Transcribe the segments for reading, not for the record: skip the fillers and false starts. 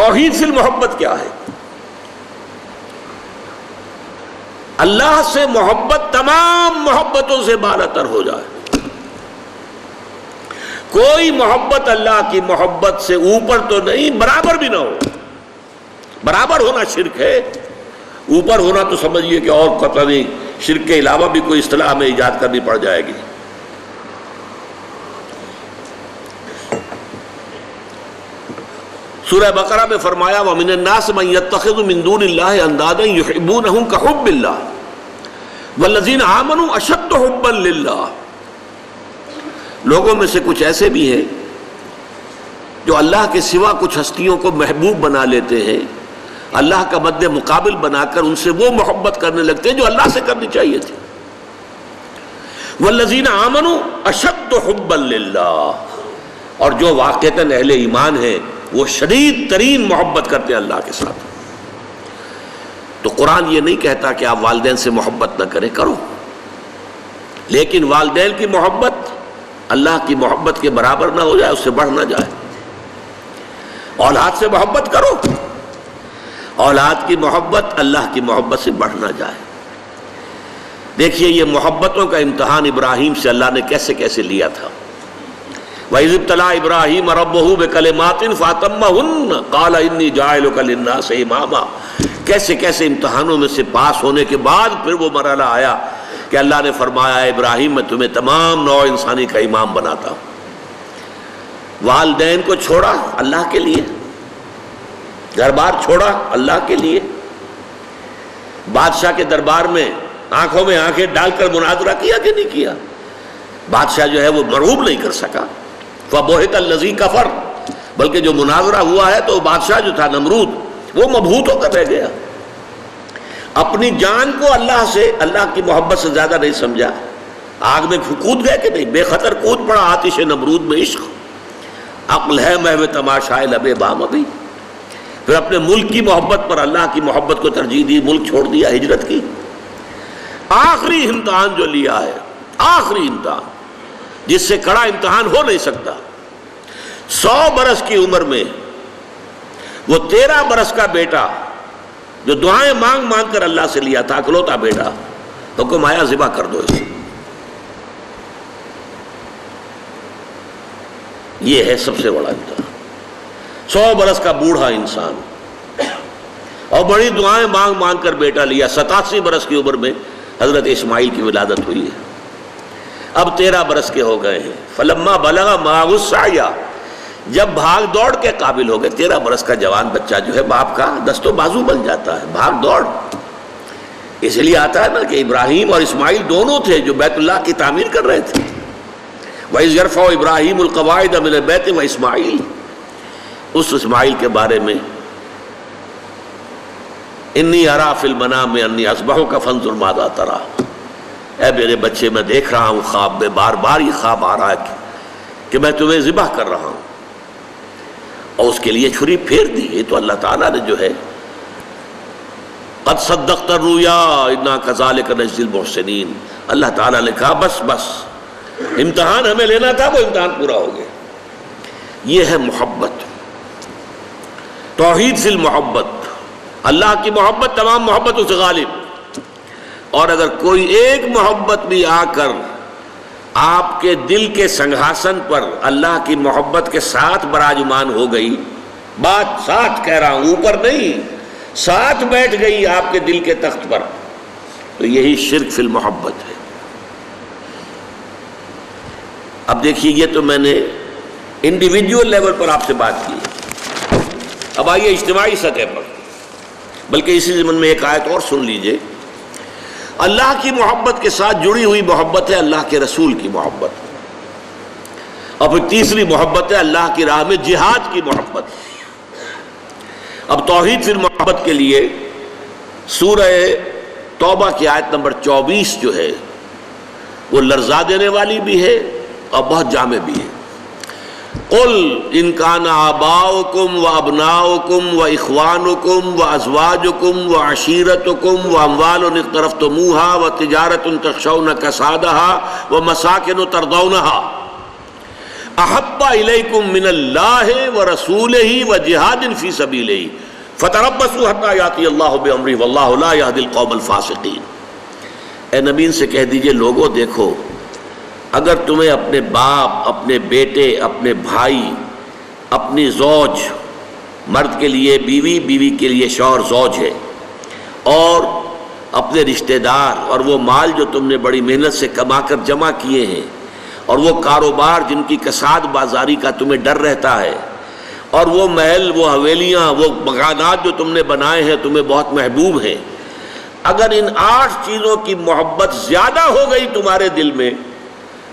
توحید فی المحبت کیا ہے؟ اللہ سے محبت تمام محبتوں سے بالاتر ہو جائے. کوئی محبت اللہ کی محبت سے اوپر تو نہیں، برابر بھی نہ ہو. برابر ہونا شرک ہے، اوپر ہونا تو سمجھیے کہ اور پتہ نہیں شرک کے علاوہ بھی کوئی اصطلاح میں ایجاد کرنی پڑ جائے گی. سورہ بقرہ میں فرمایا وَمِنَ النَّاسِ مَن يَتَّخِذُ مِن دُونِ اللَّهِ أَندَادًا يُحِبُّونَهُم كَحُبِّ اللَّهِ وَالَّذِينَ آمَنُوا أَشَدُّ حُبًّا لِلَّهِ. لوگوں میں سے کچھ ایسے بھی ہیں جو اللہ کے سوا کچھ ہستیوں کو محبوب بنا لیتے ہیں، اللہ کا مد مقابل بنا کر ان سے وہ محبت کرنے لگتے ہیں جو اللہ سے کرنی چاہیے تھی. وَالَّذِينَ آمَنُوا أَشَدُّ حُبًّا لِلَّهِ، اور جو واقعتاً اہل ایمان ہیں وہ شدید ترین محبت کرتے ہیں اللہ کے ساتھ. تو قرآن یہ نہیں کہتا کہ آپ والدین سے محبت نہ کریں، کرو، لیکن والدین کی محبت اللہ کی محبت کے برابر نہ ہو جائے، اس سے بڑھ نہ جائے. اولاد سے محبت کرو، اولاد کی محبت اللہ کی محبت سے بڑھ نہ جائے. دیکھیے یہ محبتوں کا امتحان ابراہیم سے اللہ نے کیسے کیسے لیا تھا. وَإِذِ ابْتَلَىٰ إِبْرَاهِيمَ رَبُّهُ بِكَلِمَاتٍ فَأَتَمَّهُنَّ قَالَ إِنِّي جَاعِلُكَ لِلنَّاسِ إِمَامًا. کیسے کیسے امتحانوں میں سے پاس ہونے کے بعد پھر وہ مرحلہ آیا کہ اللہ نے فرمایا ابراہیم میں تمہیں تمام نوع انسانی کا امام بناتا ہوں. والدین کو چھوڑا اللہ کے لیے، گھر بار چھوڑا اللہ کے لیے، بادشاہ کے دربار میں آنکھوں میں آنکھیں ڈال کر مناظرہ کیا کہ نہیں کیا؟ بادشاہ جو ہے وہ مرعوب نہیں کر سکا. فَبُہِتَ الَّذِي كَفَرَ، بلکہ جو مناظرہ ہوا ہے تو بادشاہ جو تھا نمرود وہ مبہوت ہو کر رہ گیا. اپنی جان کو اللہ سے، اللہ کی محبت سے زیادہ نہیں سمجھا. آگ میں کود گئے کہ نہیں، بے خطر کود پڑا آتش نمرود میں عشق. عقل ہے محو تماشائے لب بام ابھی. پھر اپنے ملک کی محبت پر اللہ کی محبت کو ترجیح دی، ملک چھوڑ دیا، ہجرت کی. آخری امتحان جو لیا ہے، آخری امتحان جس سے کڑا امتحان ہو نہیں سکتا. 100 برس کی عمر میں وہ 13 برس کا بیٹا جو دعائیں مانگ مانگ کر اللہ سے لیا تھا، اکلوتا بیٹا، حکم آیا ذبح کر دو اسے. یہ ہے سب سے بڑا امتحان. 100 برس کا بوڑھا انسان اور بڑی دعائیں مانگ مانگ کر بیٹا لیا. 87 برس کی عمر میں حضرت اسماعیل کی ولادت ہوئی ہے. اب 13 برس کے ہو گئے ہیں. فلما بلغ معه السعی، جب بھاگ دوڑ کے قابل ہو گئے. 13 برس کا جوان بچہ جو ہے باپ کا دست و بازو بن جاتا ہے، بھاگ دوڑ. اس لیے آتا ہے نا کہ ابراہیم اور اسماعیل دونوں تھے جو بیت اللہ کی تعمیر کر رہے تھے. وَإِذْ يَرْفَعُ إِبْرَاهِيمُ الْقَوَاعِدَ مِنَ الْبَيْتِ وَإِسْمَاعِيلُ، اس اسماعیل کے بارے میں انی ارا فی المنام انی اذبحک فانظر ماذا تری. اے میرے بچے میں دیکھ رہا ہوں خواب میں، بار بار یہ خواب آ رہا ہے کہ میں تمہیں ذبح کر رہا ہوں. اور اس کے لیے چھری پھیر دی. یہ تو اللہ تعالیٰ نے جو ہے قد صدقت الرؤیا انا کذالک نجزی المحسنین، اللہ تعالیٰ نے کہا بس بس، امتحان ہمیں لینا تھا، وہ امتحان پورا ہو گیا. یہ ہے محبت، توحید فی المحبت. اللہ کی محبت تمام محبتوں سے غالب. اور اگر کوئی ایک محبت بھی آ کر آپ کے دل کے سنگھاسن پر اللہ کی محبت کے ساتھ براجمان ہو گئی، بات ساتھ کہہ رہا ہوں، اوپر نہیں، ساتھ بیٹھ گئی آپ کے دل کے تخت پر، تو یہی شرک فی المحبت ہے. اب دیکھیے یہ تو میں نے انڈیویجول لیول پر آپ سے بات کی. اب آئیے اجتماعی سطح پر، بلکہ اسی ضمن میں ایک آیت اور سن لیجئے. اللہ کی محبت کے ساتھ جڑی ہوئی محبت ہے اللہ کے رسول کی محبت، اور پھر تیسری محبت ہے اللہ کی راہ میں جہاد کی محبت. اب توحید فی المحبت کے لیے سورہ توبہ کی آیت نمبر 24 جو ہے وہ لرزا دینے والی بھی ہے اور بہت جامع بھی ہے. قل ان کان آباؤکم و ابناؤکم و اخوانکم و ازواجکم و عشیرتکم و اموال اقترفتموها و تجارت تخشون کسادها و مساکن ترضونها احب الیکم من اللہ ورسولہ وجہاد فی سبیلہ فتربصوا حتی یاتی اللہ بامرہ واللہ لا یہدی القوم الفاسقین. اے نبی ان سے کہہ دیجئے لوگوں دیکھو، اگر تمہیں اپنے باپ، اپنے بیٹے، اپنے بھائی، اپنی زوج، مرد کے لیے بیوی، بیوی کے لیے شوہر زوج ہے، اور اپنے رشتہ دار اور وہ مال جو تم نے بڑی محنت سے کما کر جمع کیے ہیں، اور وہ کاروبار جن کی کساد بازاری کا تمہیں ڈر رہتا ہے، اور وہ محل، وہ حویلیاں، وہ مکانات جو تم نے بنائے ہیں تمہیں بہت محبوب ہیں، اگر ان 8 چیزوں کی محبت زیادہ ہو گئی تمہارے دل میں،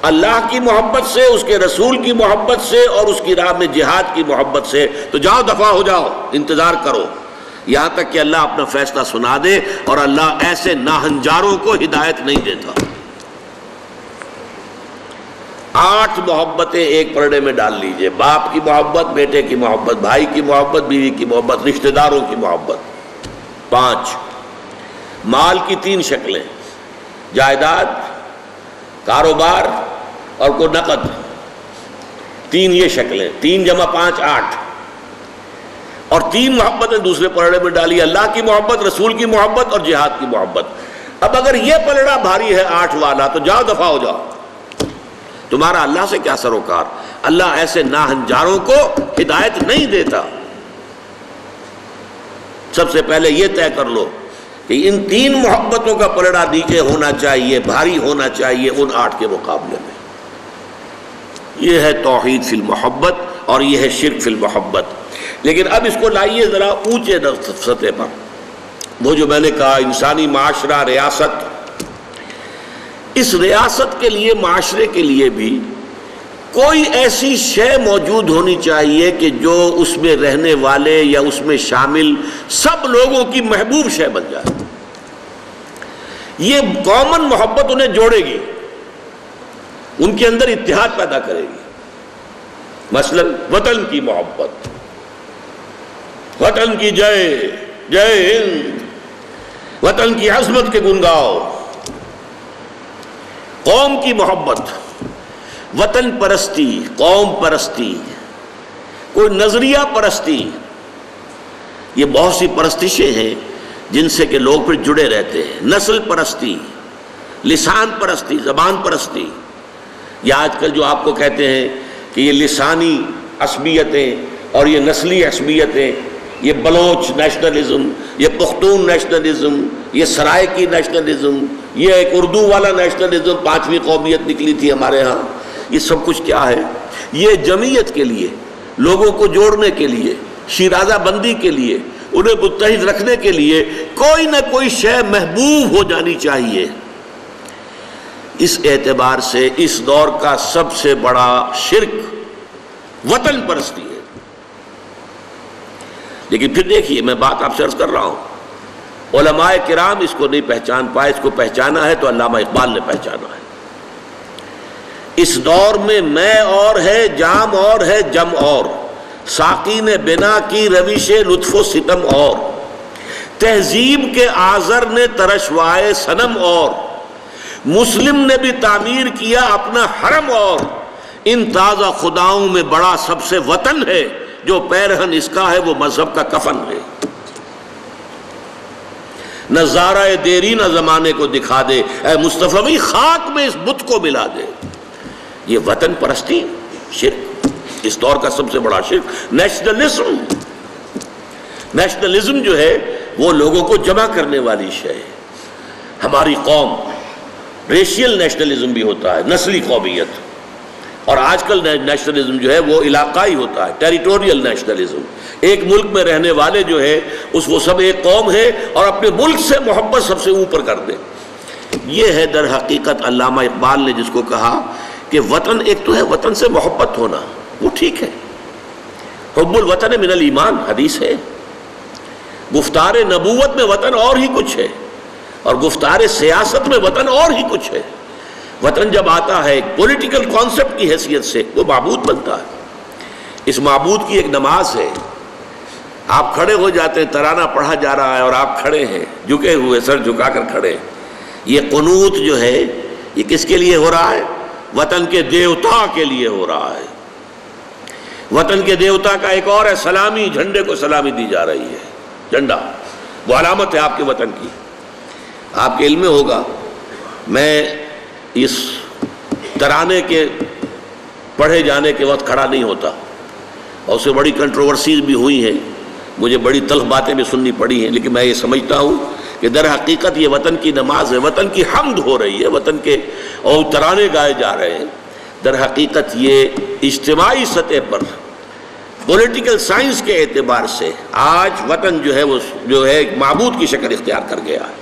اللہ کی محبت سے، اس کے رسول کی محبت سے، اور اس کی راہ میں جہاد کی محبت سے، تو جاؤ دفع ہو جاؤ، انتظار کرو یہاں تک کہ اللہ اپنا فیصلہ سنا دے. اور اللہ ایسے ناہنجاروں کو ہدایت نہیں دیتا. 8 محبتیں ایک پرڑے میں ڈال لیجئے، باپ کی محبت، بیٹے کی محبت، بھائی کی محبت، بیوی کی محبت، رشتہ داروں کی محبت. 5 مال کی 3 شکلیں، جائیداد، کاروبار اور کوئی نقد. 3 یہ شکلیں، 3 × 5 8. اور 3 محبتیں دوسرے پلڑے میں ڈالی، اللہ کی محبت، رسول کی محبت اور جہاد کی محبت. اب اگر یہ پلڑا بھاری ہے 8 والا تو جاؤ دفع ہو جاؤ. تمہارا اللہ سے کیا سروکار؟ اللہ ایسے ناہنجاروں کو ہدایت نہیں دیتا. سب سے پہلے یہ طے کر لو کہ ان 3 محبتوں کا پلڑا نیچے ہونا چاہیے، بھاری ہونا چاہیے ان 8 کے مقابلے میں. یہ ہے توحید فی المحبت اور یہ ہے شرک فی المحبت. لیکن اب اس کو لائیے ذرا اونچے سطح پر. وہ جو میں نے کہا انسانی معاشرہ، ریاست، اس ریاست کے لیے، معاشرے کے لیے بھی کوئی ایسی شے موجود ہونی چاہیے کہ جو اس میں رہنے والے یا اس میں شامل سب لوگوں کی محبوب شے بن جائے. یہ کامن محبت انہیں جوڑے گی، ان کے اندر اتحاد پیدا کرے گی. مثلا وطن کی محبت، وطن کی جے جے ہند، وطن کی عظمت کے گن گاؤ. قوم کی محبت، وطن پرستی، قوم پرستی، کوئی نظریہ پرستی. یہ بہت سی پرستشیں ہیں جن سے کہ لوگ پھر جڑے رہتے ہیں. نسل پرستی، لسان پرستی، زبان پرستی. یا آج کل جو آپ کو کہتے ہیں کہ یہ لسانی عصبیتیں اور یہ نسلی عصبیتیں، یہ بلوچ نیشنلزم، یہ پختون نیشنلزم، یہ سرائکی نیشنلزم، یہ ایک اردو والا نیشنلزم 5ویں قومیت نکلی تھی ہمارے ہاں. یہ سب کچھ کیا ہے؟ یہ جمعیت کے لیے، لوگوں کو جوڑنے کے لیے، شیرازہ بندی کے لیے، انہیں متحد رکھنے کے لیے کوئی نہ کوئی شے محبوب ہو جانی چاہیے. اس اعتبار سے اس دور کا سب سے بڑا شرک وطن پرستی ہے. لیکن پھر دیکھیے، میں بات آپ سے عرض کر رہا ہوں، علماء کرام اس کو نہیں پہچان پائے. اس کو پہچانا ہے تو علامہ اقبال نے پہچانا ہے. اس دور میں اور ہے، جام اور ہے، جم اور، ساقی نے بنا کی روش لطف و ستم اور، تہذیب کے آذر نے ترشوائے صنم اور، مسلم نے بھی تعمیر کیا اپنا حرم اور، ان تازہ خداؤں میں بڑا سب سے وطن ہے، جو پیرہن اس کا ہے وہ مذہب کا کفن ہے. نظارہ دیری نہ زمانے کو دکھا دے، اے مصطفی خاک میں اس بت کو ملا دے. یہ وطن پرستی شرک، اس دور کا سب سے بڑا شرک. نیشنلزم جو ہے وہ لوگوں کو جمع کرنے والی شے ہے. ہماری قوم، ریشیل نیشنلزم بھی ہوتا ہے، نسلی قومیت. اور آج کل نیشنلزم جو ہے وہ علاقائی ہوتا ہے، ٹیریٹوریل نیشنلزم. ایک ملک میں رہنے والے جو ہے وہ سب ایک قوم ہے اور اپنے ملک سے محبت سب سے اوپر کر دے. یہ ہے در حقیقت علامہ اقبال نے جس کو کہا کہ وطن ایک تو ہے وطن سے محبت ہونا، وہ ٹھیک ہے، حب الوطن من الایمان حدیث ہے. گفتار نبوت میں وطن اور ہی کچھ ہے، اور گفتار سیاست میں وطن اور ہی کچھ ہے. وطن جب آتا ہے ایک پولیٹیکل کانسیپٹ کی حیثیت سے، وہ معبود بنتا ہے. اس معبود کی ایک نماز ہے. آپ کھڑے ہو جاتے ہیں، ترانہ پڑھا جا رہا ہے اور آپ کھڑے ہیں، جھکے ہوئے، سر جھکا کر کھڑے. یہ قنوت جو ہے یہ کس کے لیے ہو رہا ہے؟ وطن کے دیوتا کے لیے ہو رہا ہے. وطن کے دیوتا کا ایک اور ہے سلامی، جھنڈے کو سلامی دی جا رہی ہے، جھنڈا وہ علامت ہے آپ کے وطن کی۔ آپ کے علم میں ہوگا، میں اس ترانے کے پڑھے جانے کے وقت کھڑا نہیں ہوتا، اور اس سے بڑی کنٹروورسیز بھی ہوئی ہیں، مجھے بڑی تلخ باتیں بھی سننی پڑی ہیں، لیکن میں یہ سمجھتا ہوں کہ در حقیقت یہ وطن کی نماز ہے، وطن کی حمد ہو رہی ہے، وطن کے اور ترانے گائے جا رہے ہیں۔ در حقیقت یہ اجتماعی سطح پر پولیٹیکل سائنس کے اعتبار سے آج وطن جو ہے وہ ایک معبود کی شکل اختیار کر گیا ہے۔